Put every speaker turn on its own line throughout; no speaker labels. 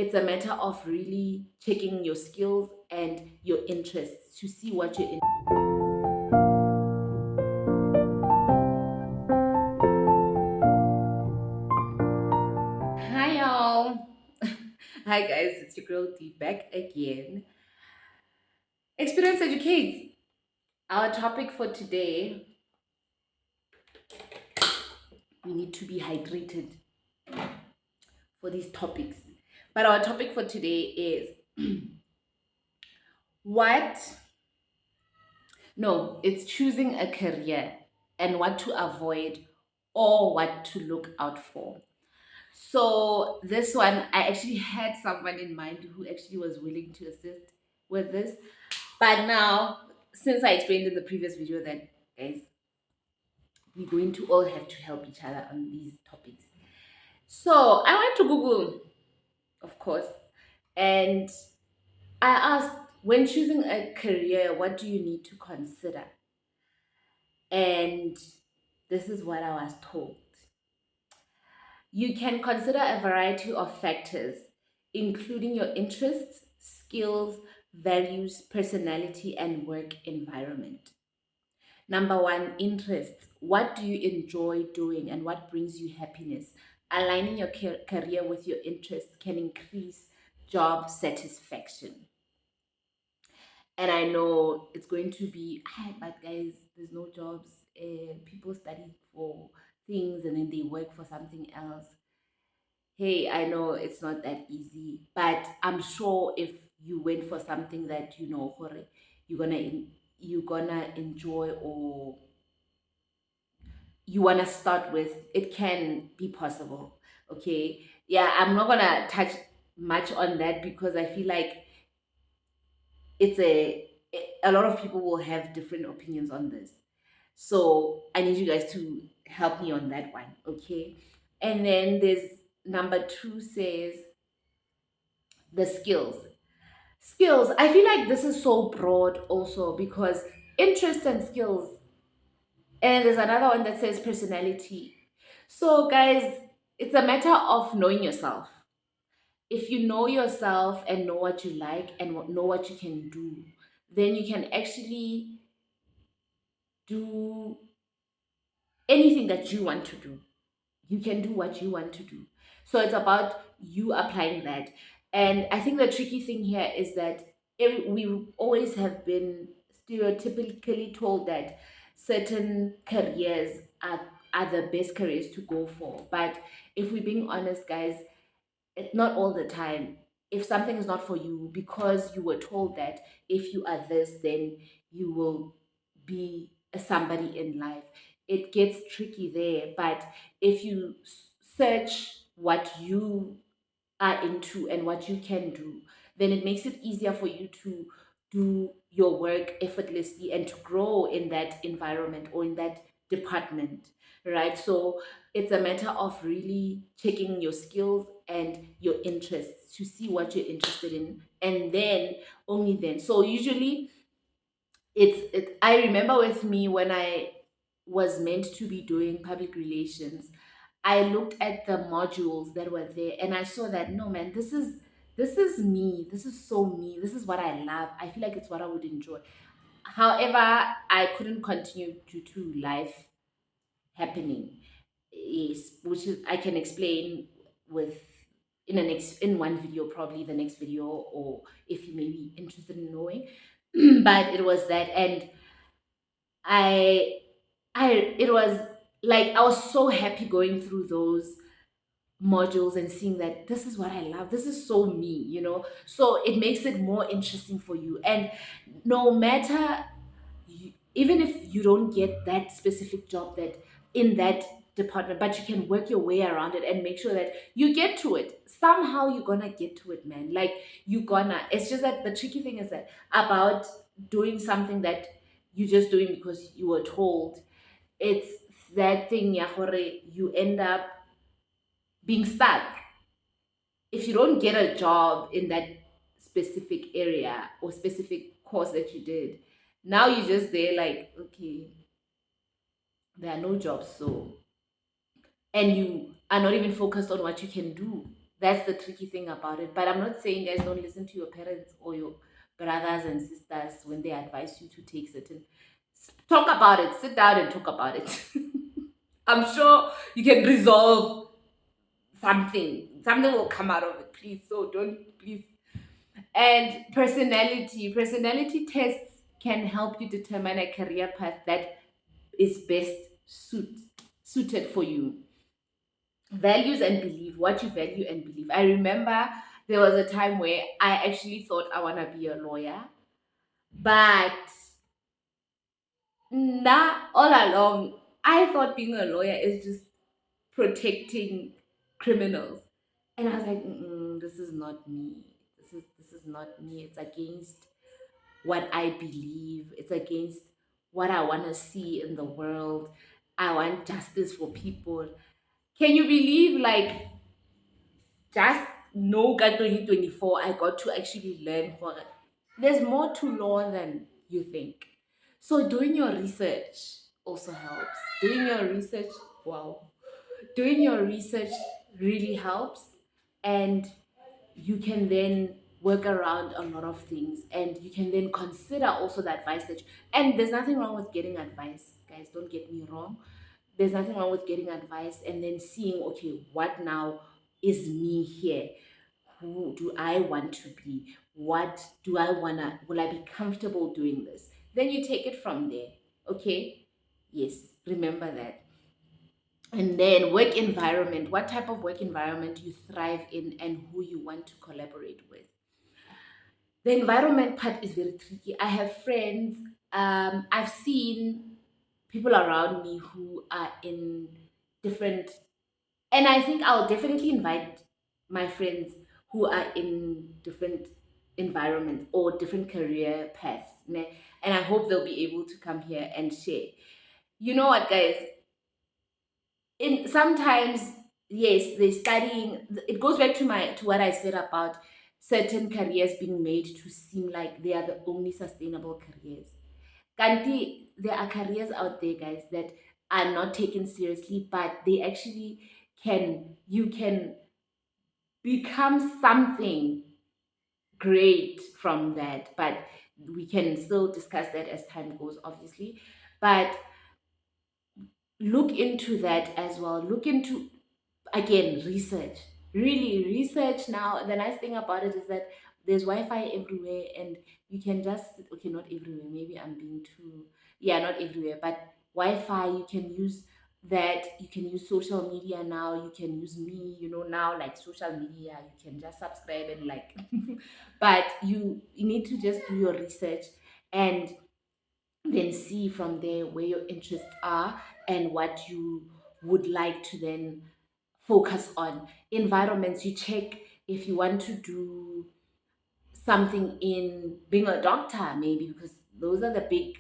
it's a matter of really checking your skills and your interests to see what you're in. Hi, y'all. Hi, guys. It's your girl D back again. Experience educates. Our topic for today, we need to be hydrated for these topics. But our topic for today is what, no, it's choosing a career and what to avoid or what to look out for. So this one, I actually had someone in mind who actually was willing to assist with this. But now, since I explained in the previous video that, guys, we're going to all have to help each other on these topics. So I went to Google, of course, and I asked, when choosing a career, what do you need to consider? And this is what I was told. You can consider a variety of factors, including your interests, skills, values, personality, and work environment. Number one, interests. What do you enjoy doing and what brings you happiness? Aligning your career with your interests can increase job satisfaction. And I know it's going to be, "Ah, but guys, there's no jobs. People study for things and then they work for something else." Hey, I know it's not that easy, but I'm sure if you went for something that you know you're gonna you're gonna enjoy, or you wanna start with, it can be possible. Okay, yeah, I'm not gonna touch much on that because I feel like it's a lot of people will have different opinions on this. So I need you guys to help me on that one, okay? And then there's number two says the skills. Skills, I feel like this is so broad also because interest and skills, and there's another one that says personality. So, guys, it's a matter of knowing yourself. If you know yourself and know what you like and know what you can do, then you can actually do anything that you want to do. You can do what you want to do. So it's about you applying that. And I think the tricky thing here is that we always have been stereotypically told that certain careers are the best careers to go for. But if we're being honest, guys, it's not all the time. If something is not for you because you were told that if you are this, then you will be a somebody in life, it gets tricky there. But if you search what you are into and what you can do, then it makes it easier for you to do your work effortlessly and to grow in that environment or in that department, right? So it's a matter of really checking your skills and your interests to see what you're interested in, and then only then. So usually I remember with me when I was meant to be doing public relations, I looked at the modules that were there and I saw that, no man, this is me. This is so me. This is what I love. I feel like it's what I would enjoy. However, I couldn't continue due to life happening. Is which is I can explain with in one video, probably the next video, or if you may be interested in knowing. But it was that, and I it was like I was so happy going through those modules and seeing that this is what I love. This is so me, So it makes it more interesting for you. And no matter, even if you don't get that specific job that in that department, but you can work your way around it and make sure that you get to it. Somehow you're gonna get to it, man. Like you gonna. It's just that the tricky thing is that about doing something that you're just doing because you were told. It's that thing, yeah, you end up being stuck if you don't get a job in that specific area or specific course that you did. Now you're just there like, okay, there are no jobs, so, and you are not even focused on what you can do. That's the tricky thing about it. But I'm not saying guys don't listen to your parents or your brothers and sisters when they advise you to take certain. Talk about it. Sit down and talk about it. I'm sure you can resolve something. Something will come out of it. Please, so don't please. And personality tests can help you determine a career path that is best suited for you. Values and belief, what you value and believe. I remember there was a time where I actually thought I want to be a lawyer, but all along I thought being a lawyer is just protecting criminals, and I was like, this is not me. This is not me. It's against what I believe. It's against what I want to see in the world. I want justice for people. Can you believe, like, just no ka 2024, I got to actually learn what there's more to law than you think. So doing your research also helps. Doing your research, wow. Doing your research really helps, and you can then work around a lot of things, and you can then consider also the advice that and there's nothing wrong with getting advice, guys, don't get me wrong. There's nothing wrong with getting advice and then seeing, okay, what now is me here? Who do I want to be? What do I wanna, will I be comfortable doing this? Then you take it from there. Okay, yes, remember that. And then work environment, what type of work environment you thrive in and who you want to collaborate with. The environment part is very tricky. I have friends, I've seen people around me who are in different, and I think I'll definitely invite my friends who are in different environments or different career paths, ne? And I hope they'll be able to come here and share. You know what, guys? In sometimes, yes, they're studying. It goes back to what I said about certain careers being made to seem like they are the only sustainable careers. Kanti, there are careers out there, guys, that are not taken seriously, but they actually you can become something great from that. But we can still discuss that as time goes, obviously. But look into that as well. Look into, again, research. Really research. Now the nice thing about it is that there's wi-fi everywhere, and you can just, okay, not everywhere, maybe I'm being too, yeah, not everywhere, but wi-fi, you can use that. You can use social media now. You can use me, now, like, social media, you can just subscribe and like but you need to just do your research and then see from there where your interests are and what you would like to then focus on. Environments, you check if you want to do something in being a doctor, maybe, because those are the big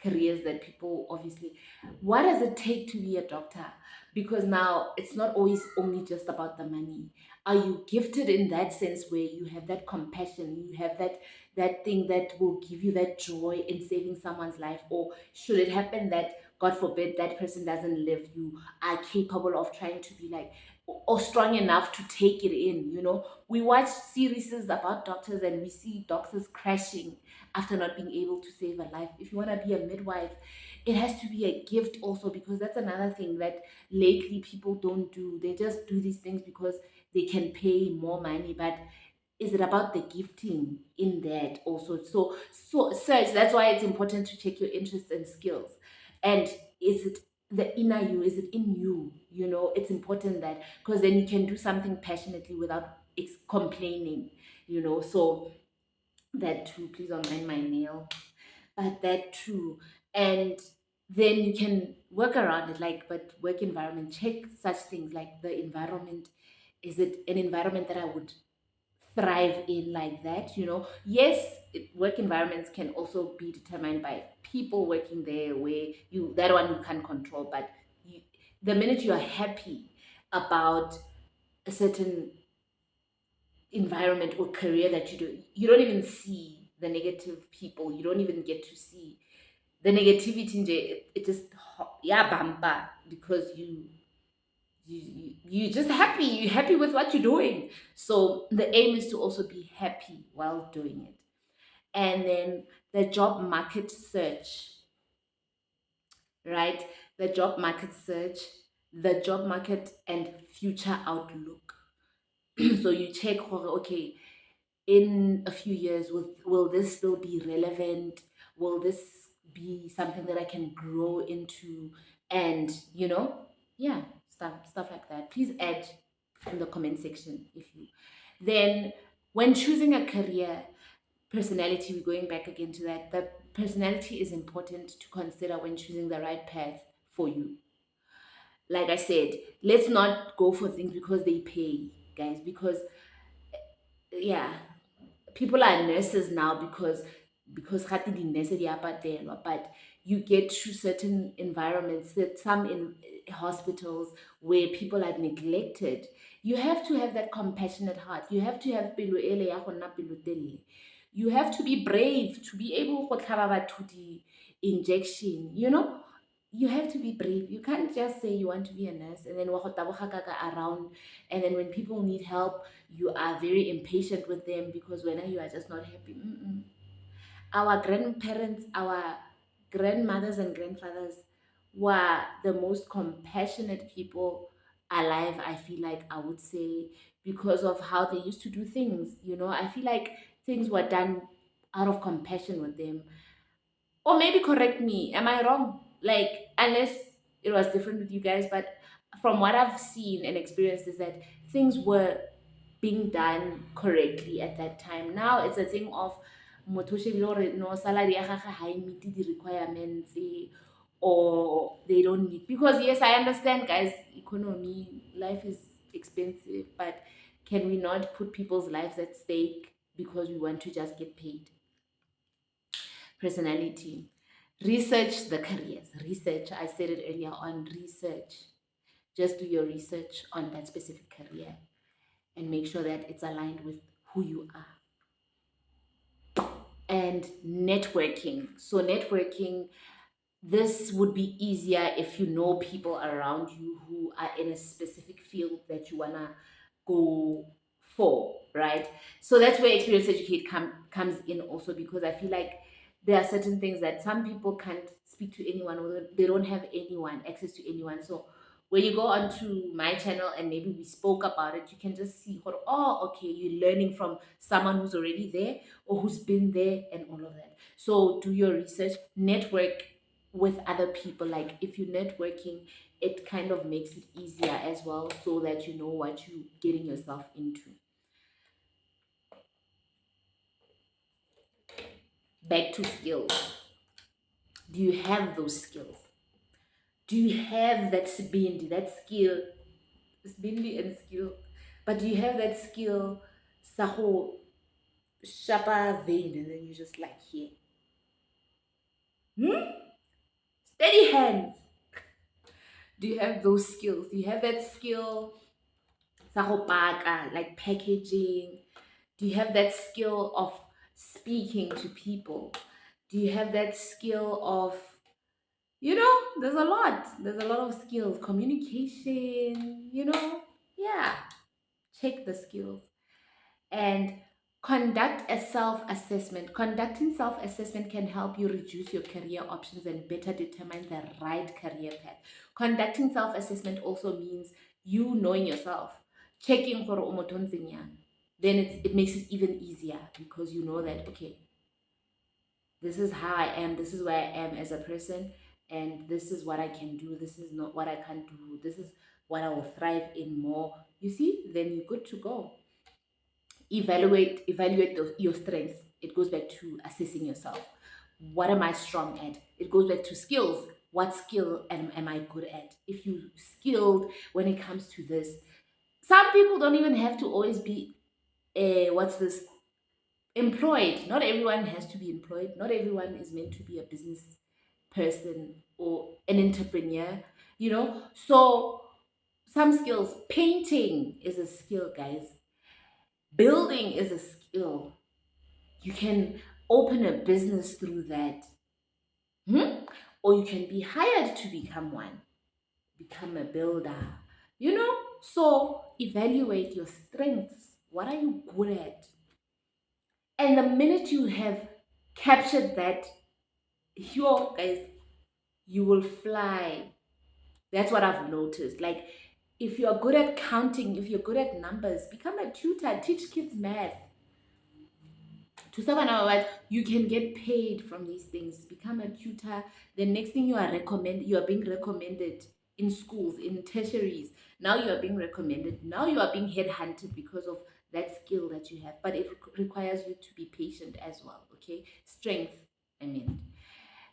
careers that people obviously. What does it take to be a doctor? Because now it's not always only just about the money. Are you gifted in that sense where you have that compassion, you have that thing that will give you that joy in saving someone's life? Or should it happen that, god forbid, that person doesn't live, you are capable of trying to be like, or strong enough to take it in, we watch series about doctors and we see doctors crashing after not being able to save a life. If you want to be a midwife, it has to be a gift also, because that's another thing that lately people don't do. They just do these things because they can pay more money. But is it about the gifting in that also? So search. That's why it's important to check your interests and skills. And is it the inner you? Is it in you? It's important that, because then you can do something passionately without complaining. So that too. Please don't mind my nail, but that too. And then you can work around it, like, but work environment, check such things like the environment. Is it an environment that I would thrive in, like that? Yes, work environments can also be determined by people working there, where that one you can't control. But the minute you are happy about a certain environment or career that you don't even see the negative people, you don't even get to see the negativity in there. It just, yeah, bumper, because you're just happy. You're happy with what you're doing. So the aim is to also be happy while doing it. And then the job market search, right? The job market search, the job market and future outlook. So you check, okay, in a few years, will this still be relevant? Will this be something that I can grow into? And yeah, stuff like that. Please add in the comment section if you. Then when choosing a career, personality, we're going back again to that. The personality is important to consider when choosing the right path for you. Like I said, let's not go for things because they pay, guys, because yeah, people are nurses now because gate di-nurse di a patelwa, but you get to certain environments, that some in hospitals where people are neglected. You have to have that compassionate heart. You have to have pelo ele ya go nna pelo telele. You have to be brave to be able to tlhaba batho di-injection, you have to be brave. You can't just say you want to be a nurse and then wa go taboga kaka around, and then when people need help, you are very impatient with them because when you are just not happy. Mm-mm. Our grandparents, our grandmothers and grandfathers were the most compassionate people alive, I feel like, I would say, because of how they used to do things. I feel like things were done out of compassion with them. Or maybe correct me, am I wrong? Like, unless it was different with you guys, but from what I've seen and experienced is that things were being done correctly at that time. Now it's a thing of motho o shebile gore no salary ya gage ha e meet di-requirements, or they don't need, because yes, I understand, guys, economy, life is expensive, but can we not put people's lives at stake because we want to just get paid? Personality. Research the careers. Research, I said it earlier on, research. Just do your research on that specific career and make sure that it's aligned with who you are. And networking. So, networking, this would be easier if you know people around you who are in a specific field that you want to go for, right? So that's where experience educate comes in also, because I feel like there are certain things that some people can't speak to anyone, or they don't have anyone access to anyone. So when you go onto my channel and maybe we spoke about it, you can just see what, oh, okay, you're learning from someone who's already there or who's been there and all of that. So do your research, network with other people. Like if you're networking, it kind of makes it easier as well, so that you know what you're getting yourself into. Back to skills. Do you have those skills? Do you have that sibindi, that skill, sibindi and skill, but do you have that skill, saho sharper vein, and then you just like here, hmm? Steady hands. Do you have those skills? Do you have that skill, saho paka, like packaging? Do you have that skill of speaking to people? Do you have that skill of, there's a lot. There's a lot of skills. Communication, yeah. Check the skills. And conduct a self assessment. Conducting self assessment can help you reduce your career options and better determine the right career path. Conducting self assessment also means you knowing yourself, checking for omotonzinya. Then it makes it even easier because you know that, okay, this is how I am, this is where I am as a person, and this is what I can do, this is not what I can't do, this is what I will thrive in more. You see, then you're good to go. Evaluate your strengths. It goes back to assessing yourself. What am I strong at? It goes back to skills. What skill am I good at? If you skilled when it comes to this, some people don't even have to always be what's this, employed. Not everyone has to be employed. Not everyone is meant to be a business person or an entrepreneur, So some skills, painting is a skill, guys. Building is a skill. You can open a business through that. Hmm? Or you can be hired to become one. Become a builder. you know. So evaluate your strengths. What are you good at? And the minute you have captured that, your guys, you will fly. That's what I've noticed. Like, if you're good at counting, if you're good at numbers, become a tutor, teach kids math. To someone else, you can get paid from these things. Become a tutor. The next thing you are being recommended in schools, in tertiaries. Now you are being recommended. Now you are being headhunted because of that skill that you have. But it requires you to be patient as well. Okay, strength. I mean,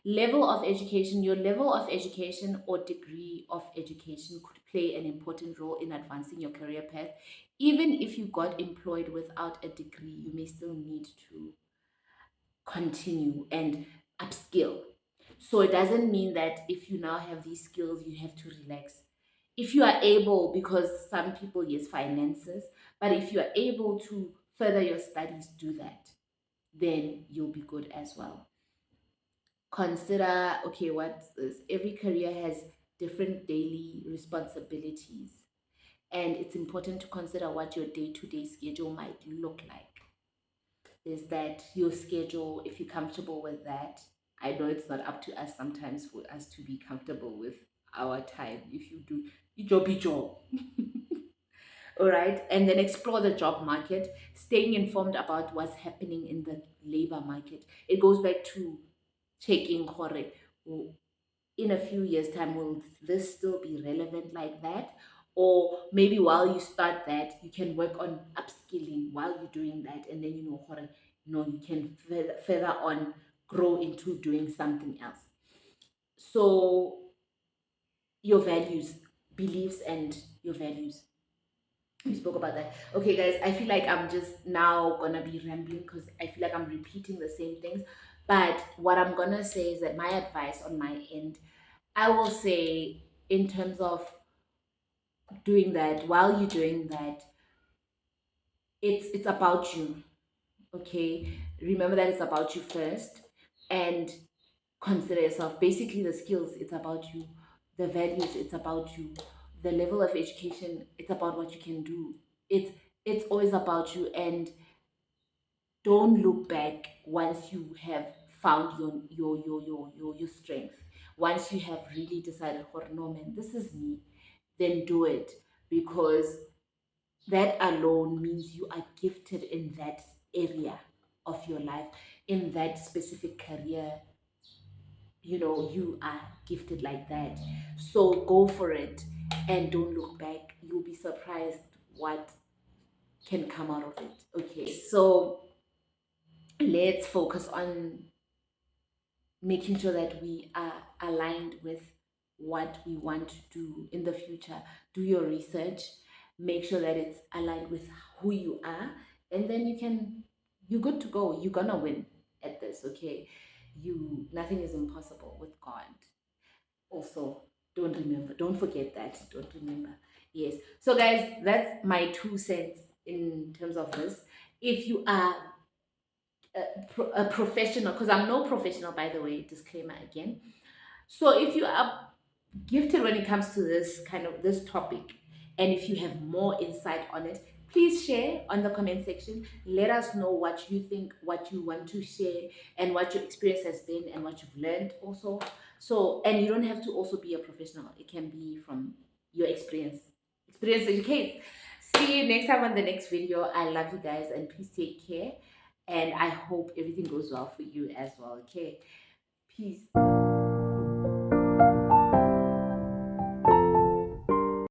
level of education. Your level of education or degree of education could play an important role in advancing your career path. Even if you got employed without a degree, you may still need to continue and upskill. So it doesn't mean that if you now have these skills, you have to relax. If you are able, because some people, yes, finances, but if you are able to further your studies, do that, then you'll be good as well. Consider, okay, what's this? Every career has different daily responsibilities, and it's important to consider what your day-to-day schedule might look like. Is that your schedule, if you're comfortable with that? I know it's not up to us sometimes for us to be comfortable with our time. If you do your job. All right, and then explore the job market, staying informed about what's happening in the labor market. It goes back to checking hore, in a few years time, will this still be relevant like that? Or maybe while you start that, you can work on upskilling while you're doing that, and then hore, you can further on grow into doing something else. So your values, beliefs, and your values, we spoke about that. Okay, guys, I feel like I'm just now gonna be rambling because I feel like I'm repeating the same things. But what I'm gonna say is that my advice on my end, I will say, in terms of doing that, while you're doing that, it's about you. Okay, remember that it's about you first, and consider yourself. Basically, the skills, it's about you. The values, it's about you. The level of education, it's about what you can do. It's always about you. And don't look back once you have found your strength. Once you have really decided, "Oh, no man, this is me," then do it, because that alone means you are gifted in that area of your life, in that specific career. You are gifted like that. So go for it and don't look back. You'll be surprised what can come out of it. Okay, so let's focus on making sure that we are aligned with what we want to do in the future. Do your research, make sure that it's aligned with who you are, and then you're good to go. You're gonna win at this. Okay, nothing is impossible with God. Also, don't forget that. Don't remember. Yes. So guys, that's my 2 cents in terms of this. If you are a professional, because I'm no professional, by the way, disclaimer again. So if you are gifted when it comes to this kind of this topic, and if you have more insight on it, please share on the comment section. Let us know what you think, what you want to share, and what your experience has been, and what you've learned also. So, and you don't have to also be a professional. It can be from your experience educate. See you next time on the next video. I love you guys, and please take care, and I hope everything goes well for you as well. Okay, peace.